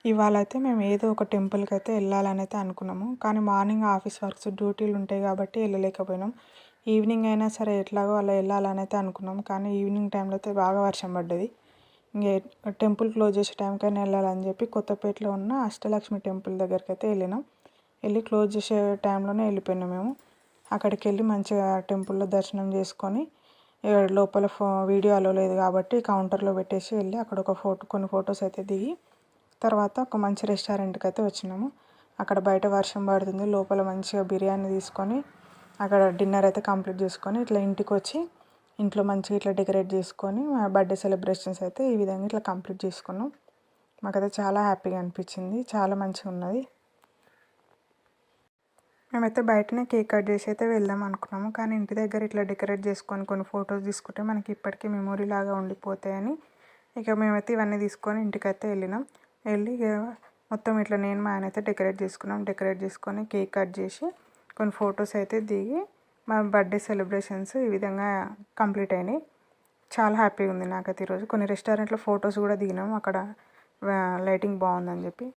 ఇవాళైతే మేము ఏదో ఒక టెంపుల్‌కైతే ఎళ్ళాలనైతే అనుకున్నాము. కానీ మార్నింగ్ ఆఫీస్ వర్క్స్, డ్యూటీలు ఉంటాయి కాబట్టి ఎళ్ళలేకపోయినాం. ఈవినింగ్ అయినా సరే ఎట్లాగో అలా ఎళ్ళాలనైతే అనుకున్నాం. కానీ ఈవినింగ్ టైంలో అయితే బాగా వర్షం పడ్డది. ఇంగ టెంపుల్ క్లోజ్ చేసే టైంకైనా ఎళ్ళాలని చెప్పి కొత్తపేటలో ఉన్న అష్టలక్ష్మి టెంపుల్ దగ్గరికైతే ఎళ్ళినాం. ఎళ్ళి క్లోజ్ చేసే టైంలోనే వెళ్ళిపోయినాం మేము. అక్కడికెళ్ళి మంచిగా టెంపుల్‌లో దర్శనం చేసుకొని లోపల వీడియో అలో లేదు కాబట్టి కౌంటర్‌లో పెట్టేసి వెళ్ళి అక్కడ ఒక కొన్ని ఫొటోస్ అయితే దిగి తర్వాత ఒక మంచి రెస్టారెంట్‌కి అయితే వచ్చినాము. అక్కడ బయట వర్షం పడుతుంది. లోపల మంచిగా బిర్యానీ తీసుకొని అక్కడ డిన్నర్ అయితే కంప్లీట్ చేసుకొని ఇట్లా ఇంటికి వచ్చి ఇంట్లో మంచిగా ఇట్లా డెకరేట్ చేసుకొని మా బర్త్డే సెలబ్రేషన్స్ అయితే ఈ విధంగా ఇట్లా కంప్లీట్ చేసుకున్నాం. మాకైతే చాలా హ్యాపీగా అనిపించింది. చాలా మంచిగా ఉన్నది. మేమైతే బయటనే కేక్ కట్ చేసి అయితే వెళ్దాం అనుకున్నాము. కానీ ఇంటి దగ్గర ఇట్లా డెకరేట్ చేసుకొని కొన్ని ఫొటోస్ తీసుకుంటే మనకి ఇప్పటికీ మెమొరీ లాగా ఉండిపోతాయని ఇక మేమైతే ఇవన్నీ తీసుకొని ఇంటికైతే వెళ్ళినాం. వెళ్ళి మొత్తం ఇట్లా నేను మా ఆయన అయితే డెకరేట్ చేసుకున్నాం. డెకరేట్ చేసుకొని కేక్ కట్ చేసి కొన్ని ఫొటోస్ అయితే దిగి మా బర్త్డే సెలబ్రేషన్స్ ఈ విధంగా కంప్లీట్ అయినాయి. చాలా హ్యాపీగా ఉంది నాకైతే ఈరోజు. కొన్ని రెస్టారెంట్లో ఫొటోస్ కూడా దిగినాం అక్కడ లైటింగ్ బాగుందని చెప్పి.